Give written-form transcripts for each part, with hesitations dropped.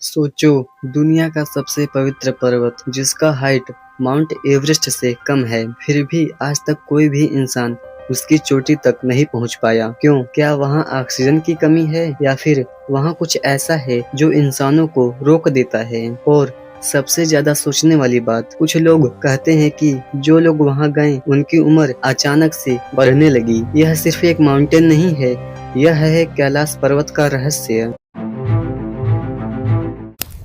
सोचो, दुनिया का सबसे पवित्र पर्वत जिसका हाइट माउंट एवरेस्ट से कम है, फिर भी आज तक कोई भी इंसान उसकी चोटी तक नहीं पहुंच पाया। क्यों? क्या वहां ऑक्सीजन की कमी है या फिर वहां कुछ ऐसा है जो इंसानों को रोक देता है? और सबसे ज्यादा सोचने वाली बात, कुछ लोग कहते हैं कि जो लोग वहां गए उनकी उम्र अचानक से बढ़ने लगी। यह सिर्फ एक माउंटेन नहीं है, यह है कैलाश पर्वत का रहस्य।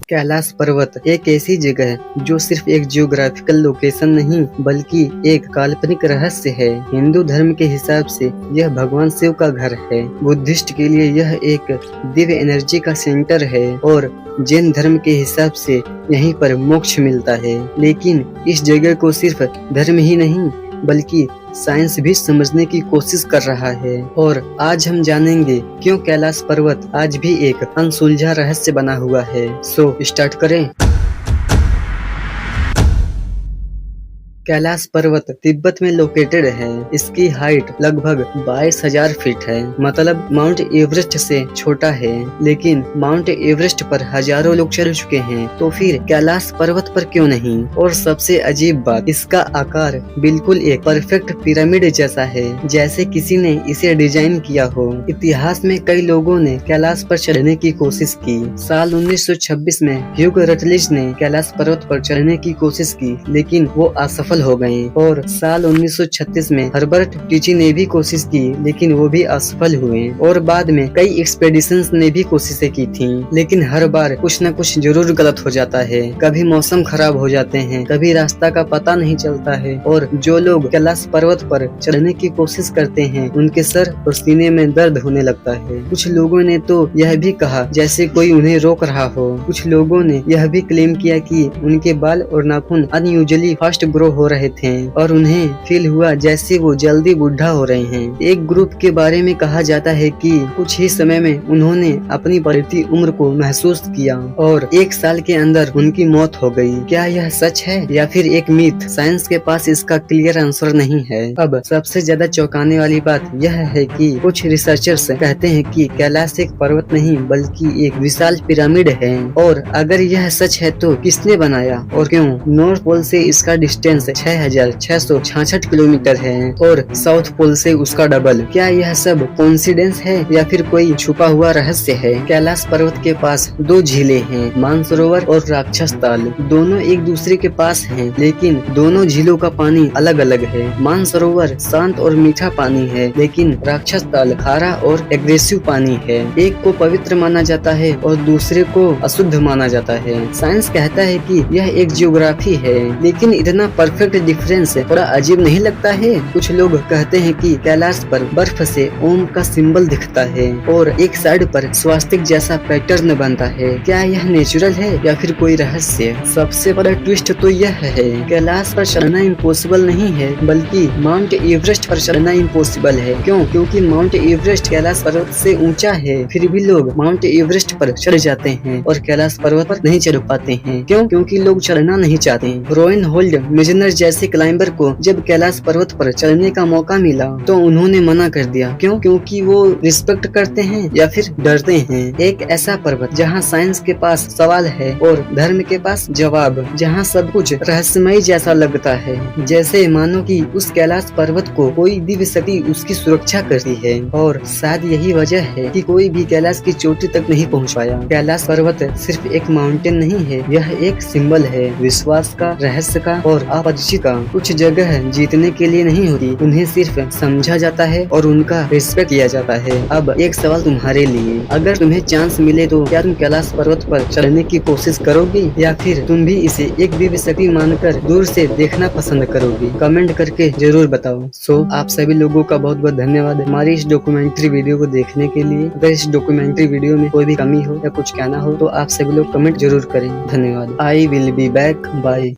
कैलाश पर्वत एक ऐसी जगह है जो सिर्फ एक जियोग्राफिकल लोकेशन नहीं बल्कि एक काल्पनिक रहस्य है। हिंदू धर्म के हिसाब से यह भगवान शिव का घर है, बुद्धिस्ट के लिए यह एक दिव्य एनर्जी का सेंटर है और जैन धर्म के हिसाब से यहीं पर मोक्ष मिलता है। लेकिन इस जगह को सिर्फ धर्म ही नहीं बल्कि साइंस भी समझने की कोशिश कर रहा है, और आज हम जानेंगे क्यों कैलाश पर्वत आज भी एक अनसुलझा रहस्य बना हुआ है। सो स्टार्ट करें। कैलाश पर्वत तिब्बत में लोकेटेड है। इसकी हाइट लगभग 22,000 फीट है, मतलब माउंट एवरेस्ट से छोटा है। लेकिन माउंट एवरेस्ट पर हजारों लोग चढ़ चुके हैं, तो फिर कैलाश पर्वत पर क्यों नहीं? और सबसे अजीब बात, इसका आकार बिल्कुल एक परफेक्ट पिरामिड जैसा है, जैसे किसी ने इसे डिजाइन किया हो। इतिहास में कई लोगों ने कैलाश पर चढ़ने की कोशिश की। साल 1926 में ह्यूग रटलिज ने कैलाश पर्वत पर चढ़ने की कोशिश की, लेकिन वो असफल हो गए। और साल 1936 में हर्बर्ट टीची ने भी कोशिश की, लेकिन वो भी असफल हुए। और बाद में कई एक्सपेडिशंस ने भी कोशिशें की थी, लेकिन हर बार कुछ न कुछ जरूर गलत हो जाता है। कभी मौसम खराब हो जाते हैं, कभी रास्ता का पता नहीं चलता है, और जो लोग कैलाश पर्वत पर चढ़ने की कोशिश करते हैं उनके सर और सीने में दर्द होने लगता है। कुछ लोगों ने तो यह भी कहा जैसे कोई उन्हें रोक रहा हो। कुछ लोगों ने यह भी क्लेम किया कि उनके बाल और नाखून अनयूजुअली फास्ट ग्रो हो रहे थे और उन्हें फील हुआ जैसे वो जल्दी बुढ़ा हो रहे हैं। एक ग्रुप के बारे में कहा जाता है कि कुछ ही समय में उन्होंने अपनी बढ़ती उम्र को महसूस किया और 1 साल के अंदर उनकी मौत हो गई। क्या यह सच है या फिर एक मिथ? साइंस के पास इसका क्लियर आंसर नहीं है। अब सबसे ज्यादा चौंकाने वाली बात यह है कि कुछ रिसर्चर्स कहते हैं कि कैलाश एक पर्वत नहीं बल्कि एक विशाल पिरामिड है। और अगर यह सच है तो किसने बनाया और क्यों? नॉर्थ पोल से इसका डिस्टेंस 6,666 किलोमीटर है और साउथ पोल से उसका डबल। क्या यह सब कोइंसिडेंस है या फिर कोई छुपा हुआ रहस्य है? कैलाश पर्वत के पास 2 झीलें हैं, मानसरोवर और राक्षस ताल। दोनों एक दूसरे के पास हैं, लेकिन दोनों झीलों का पानी अलग अलग है। मानसरोवर शांत और मीठा पानी है, लेकिन राक्षस ताल खारा और एग्रेसिव पानी है। एक को पवित्र माना जाता है और दूसरे को अशुद्ध माना जाता है। साइंस कहता है कि यह एक जियोग्राफी है, लेकिन इतना परफेक्ट डिफरेंस थोड़ा अजीब नहीं लगता है? कुछ लोग कहते हैं कि कैलाश पर बर्फ से ओम का सिंबल दिखता है और एक साइड पर स्वास्तिक जैसा पैटर्न बनता है। क्या यह नेचुरल है या फिर कोई रहस्य? सबसे बड़ा ट्विस्ट तो यह है, कैलाश पर चढ़ना इम्पॉसिबल नहीं है बल्कि माउंट एवरेस्ट पर चढ़ना इम्पॉसिबल है। क्यों? क्योंकि माउंट एवरेस्ट कैलाश पर्वत से ऊंचा है, फिर भी लोग माउंट एवरेस्ट पर चढ़ जाते हैं और कैलाश पर्वत पर नहीं चढ़ पाते हैं। क्यों? क्योंकि लोग चढ़ना नहीं चाहते। रोइन होल्ड मेजनर जैसे क्लाइंबर को जब कैलाश पर्वत पर चढ़ने का मौका मिला तो उन्होंने मना कर दिया। क्यों? क्योंकि वो रिस्पेक्ट करते हैं या फिर डरते हैं। एक ऐसा पर्वत जहां साइंस के पास सवाल है और धर्म के पास जवाब, जहां सब कुछ रहस्यमय जैसा लगता है, जैसे मानो कि उस कैलाश पर्वत को कोई दिव्य शक्ति उसकी सुरक्षा करती है। और शायद यही वजह है कि कोई भी कैलाश की चोटी तक नहीं पहुंच पाया। कैलाश पर्वत सिर्फ एक माउंटेन नहीं है, यह एक सिंबल है विश्वास का, रहस्य का और अपरिचित का। कुछ जगह जीतने के लिए नहीं होती, उन्हें सिर्फ समझा जाता है और उनका रिस्पेक्ट किया जाता है। अब एक सवाल तुम्हारे लिए, अगर तुम्हें चांस मिले तो क्या तुम कैलाश पर्वत पर चढ़ने की कोशिश करोगी या फिर तुम भी इसे एक दिव्य शक्ति मानकर दूर से देखना पसंद करोगी? कमेंट करके जरूर बताओ। सो आप सभी लोगों का बहुत बहुत धन्यवाद हमारी इस डॉक्यूमेंट्री वीडियो को देखने के लिए। अगर इस डॉक्यूमेंट्री वीडियो में कोई भी कमी हो या कुछ कहना हो तो आप सभी लोग कमेंट जरूर करें। धन्यवाद। I will be back. Bye.